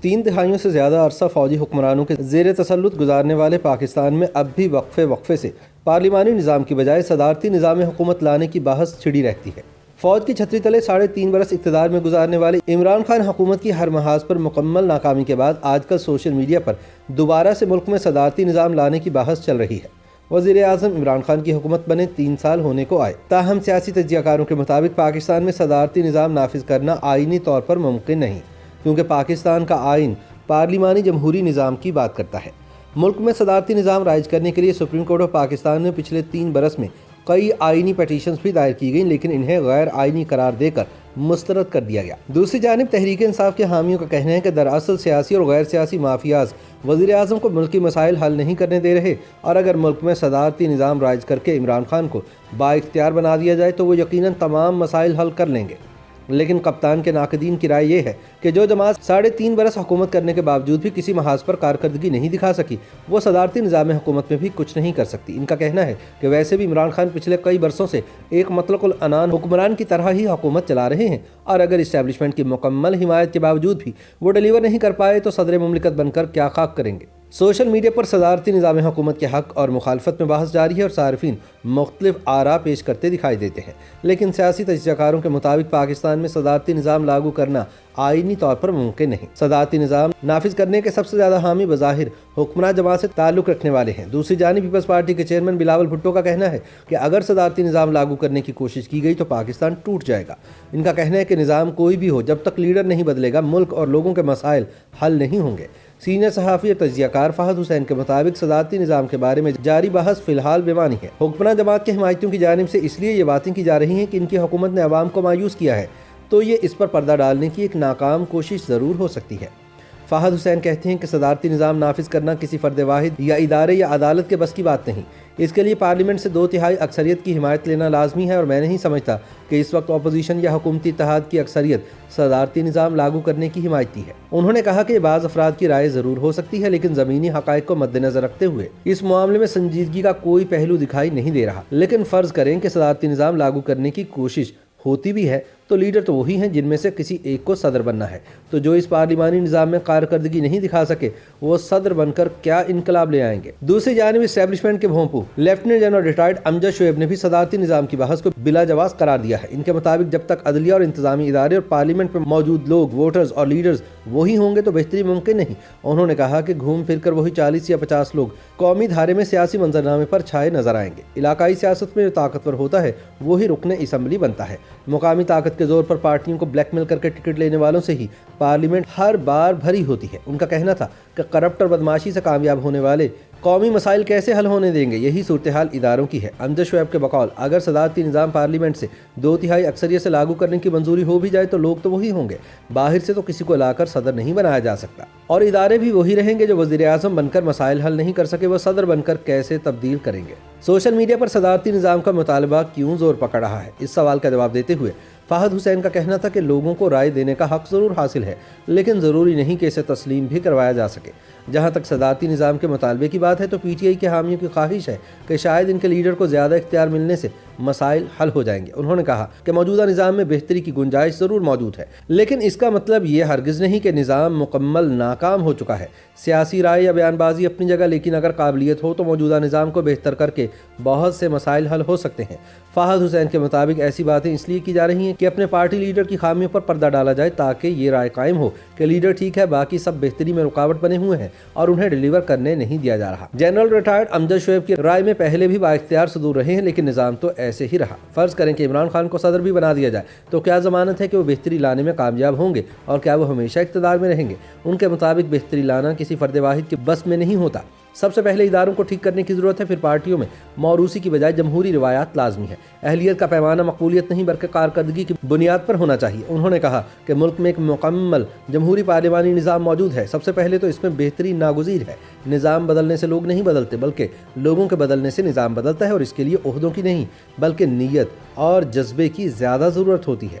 3 دہائیوں سے زیادہ عرصہ فوجی حکمرانوں کے زیر تسلط گزارنے والے پاکستان میں اب بھی وقفے سے پارلیمانی نظام کی بجائے صدارتی نظام حکومت لانے کی بحث چھڑی رہتی ہے۔ فوج کی چھتری تلے 3.5 برس اقتدار میں گزارنے والی عمران خان حکومت کی ہر محاذ پر مکمل ناکامی کے بعد آج کل سوشل میڈیا پر دوبارہ سے ملک میں صدارتی نظام لانے کی بحث چل رہی ہے۔ وزیر اعظم عمران خان کی حکومت بنے 3 سال ہونے کو آئے، تاہم سیاسی تجزیہ کاروں کے مطابق پاکستان میں صدارتی نظام نافذ کرنا آئینی طور پر ممکن نہیں، کیونکہ پاکستان کا آئین پارلیمانی جمہوری نظام کی بات کرتا ہے۔ ملک میں صدارتی نظام رائج کرنے کے لیے سپریم کورٹ آف پاکستان میں پچھلے 3 برس میں کئی آئینی پیٹیشنز بھی دائر کی گئیں، لیکن انہیں غیر آئینی قرار دے کر مسترد کر دیا گیا۔ دوسری جانب تحریک انصاف کے حامیوں کا کہنا ہے کہ دراصل سیاسی اور غیر سیاسی مافیاز وزیر اعظم کو ملکی مسائل حل نہیں کرنے دے رہے، اور اگر ملک میں صدارتی نظام رائج کر کے عمران خان کو بااختیار بنا دیا جائے تو وہ یقیناً تمام مسائل حل کر لیں گے۔ لیکن کپتان کے ناقدین کی رائے یہ ہے کہ جو جماعت 3.5 برس حکومت کرنے کے باوجود بھی کسی محاذ پر کارکردگی نہیں دکھا سکی، وہ صدارتی نظام حکومت میں بھی کچھ نہیں کر سکتی۔ ان کا کہنا ہے کہ ویسے بھی عمران خان پچھلے کئی برسوں سے ایک مطلق العنان حکمران کی طرح ہی حکومت چلا رہے ہیں، اور اگر اسٹیبلشمنٹ کی مکمل حمایت کے باوجود بھی وہ ڈیلیور نہیں کر پائے تو صدر مملکت بن کر کیا خاک کریں گے۔ سوشل میڈیا پر صدارتی نظام حکومت کے حق اور مخالفت میں بحث جاری ہے اور صارفین مختلف آراء پیش کرتے دکھائی دیتے ہیں، لیکن سیاسی تجزیہ کاروں کے مطابق پاکستان میں صدارتی نظام لاگو کرنا آئینی طور پر ممکن نہیں۔ صدارتی نظام نافذ کرنے کے سب سے زیادہ حامی بظاہر حکمراں جماعت سے تعلق رکھنے والے ہیں۔ دوسری جانب پیپلز پارٹی کے چیئرمین بلاول بھٹو کا کہنا ہے کہ اگر صدارتی نظام لاگو کرنے کی کوشش کی گئی تو پاکستان ٹوٹ جائے گا۔ ان کا کہنا ہے کہ نظام کوئی بھی ہو، جب تک لیڈر نہیں بدلے گا ملک اور لوگوں کے مسائل حل نہیں ہوں گے۔ سینئر صحافی اور تجزیہ کار فہد حسین کے مطابق صدارتی نظام کے بارے میں جاری بحث فی الحال بے معنی ہے۔ حکمراں جماعت کے حمایتیوں کی جانب سے اس لیے یہ باتیں کی جا رہی ہیں کہ ان کی حکومت نے عوام کو مایوس کیا ہے، تو یہ اس پر پردہ ڈالنے کی ایک ناکام کوشش ضرور ہو سکتی ہے۔ فہد حسین کہتے ہیں کہ صدارتی نظام نافذ کرنا کسی فرد واحد یا ادارے یا عدالت کے بس کی بات نہیں، اس کے لیے پارلیمنٹ سے 2/3 اکثریت کی حمایت لینا لازمی ہے، اور میں نہیں سمجھتا کہ اس وقت اپوزیشن یا حکومتی اتحاد کی اکثریت صدارتی نظام لاگو کرنے کی حمایتی ہے۔ انہوں نے کہا کہ بعض افراد کی رائے ضرور ہو سکتی ہے، لیکن زمینی حقائق کو مد نظر رکھتے ہوئے اس معاملے میں سنجیدگی کا کوئی پہلو دکھائی نہیں دے رہا۔ لیکن فرض کریں کہ صدارتی نظام لاگو کرنے کی کوشش ہوتی بھی ہے تو لیڈر تو وہی ہیں جن میں سے کسی ایک کو صدر بننا ہے، تو جو اس پارلیمانی نظام میں کارکردگی نہیں دکھا سکے وہ صدر بن کر کیا انقلاب لے آئیں گے۔ دوسری جانب اسٹیبلشمنٹ کے بھونپو لیفٹیننٹ جنرل ریٹائرڈ امجد شعیب نے بھی صدارتی نظام کی بحث کو بلا جواز قرار دیا ہے۔ ان کے مطابق جب تک عدلیہ اور انتظامی ادارے اور پارلیمنٹ میں موجود لوگ، ووٹرز اور لیڈرز وہی ہوں گے تو بہتری ممکن نہیں۔ انہوں نے کہا کہ گھوم پھر کر وہی 40 یا 50 لوگ قومی دھارے میں سیاسی منظرنامے پر چھائے نظر آئیں گے۔ علاقائی سیاست میں جو طاقتور ہوتا ہے وہی رکن اسمبلی بنتا ہے۔ مقامی طاقت کے زور پر پارٹیوں کو بلیک میل کر کے ٹکٹ لینے والوں سے ہی پارلیمنٹ ہر بار بھری ہوتی ہے۔ ان کا کہنا تھا کہ کرپٹ اور بدماشی سے کامیاب ہونے والے قومی مسائل کیسے حل ہونے دیں گے، یہی صورتحال اداروں کی ہے۔ امجد شعیب کے بقول اگر صدارتی نظام پارلیمنٹ سے 2/3 اکثریت سے لاگو کرنے کی منظوری ہو بھی جائے تو لوگ تو وہی ہوں گے، باہر سے تو کسی کو لا کر صدر نہیں بنایا جا سکتا، اور ادارے بھی وہی رہیں گے۔ جو وزیر اعظم بن کر مسائل حل نہیں کر سکے وہ صدر بن کر کیسے تبدیل کریں گے۔ سوشل میڈیا پر صدارتی نظام کا مطالبہ کیوں زور پکڑ رہا ہے، اس سوال کا جواب دیتے ہوئے فہد حسین کا کہنا تھا کہ لوگوں کو رائے دینے کا حق ضرور حاصل ہے، لیکن ضروری نہیں کہ اسے تسلیم بھی کروایا جا سکے۔ جہاں تک صدارتی نظام کے مطالبے کی بات ہے تو پی ٹی آئی کے حامیوں کی خواہش ہے کہ شاید ان کے لیڈر کو زیادہ اختیار ملنے سے مسائل حل ہو جائیں گے۔ انہوں نے کہا کہ موجودہ نظام میں بہتری کی گنجائش ضرور موجود ہے، لیکن اس کا مطلب یہ ہرگز نہیں کہ نظام مکمل ناکام ہو چکا ہے۔ سیاسی رائے یا بیان بازی اپنی جگہ، لیکن اگر قابلیت ہو تو موجودہ نظام کو بہتر کر کے بہت سے مسائل حل ہو سکتے ہیں۔ فہد حسین کے مطابق ایسی باتیں اس لیے کی جا رہی ہیں کہ اپنے پارٹی لیڈر کی خامیوں پر پردہ ڈالا جائے، تاکہ یہ رائے قائم ہو کہ لیڈر ٹھیک ہے، باقی سب بہتری میں رکاوٹ بنے ہوئے ہیں اور انہیں ڈیلیور کرنے نہیں دیا جا رہا۔ جنرل ریٹائرڈ امجد شعیب کی رائے میں پہلے بھی بااختیار صدور رہے ہیں، لیکن نظام تو ایسے ہی رہا۔ فرض کریں کہ عمران خان کو صدر بھی بنا دیا جائے تو کیا ضمانت ہے کہ وہ بہتری لانے میں کامیاب ہوں گے، اور کیا وہ ہمیشہ اقتدار میں رہیں گے؟ ان کے مطابق بہتری لانا کسی فرد واحد کے بس میں نہیں ہوتا۔ سب سے پہلے اداروں کو ٹھیک کرنے کی ضرورت ہے، پھر پارٹیوں میں موروثی کی بجائے جمہوری روایات لازمی ہے۔ اہلیت کا پیمانہ مقبولیت نہیں بلکہ کارکردگی کی بنیاد پر ہونا چاہیے۔ انہوں نے کہا کہ ملک میں ایک مکمل جمہوری پارلیمانی نظام موجود ہے، سب سے پہلے تو اس میں بہتری ناگزیر ہے۔ نظام بدلنے سے لوگ نہیں بدلتے بلکہ لوگوں کے بدلنے سے نظام بدلتا ہے، اور اس کے لیے عہدوں کی نہیں بلکہ نیت اور جذبے کی زیادہ ضرورت ہوتی ہے۔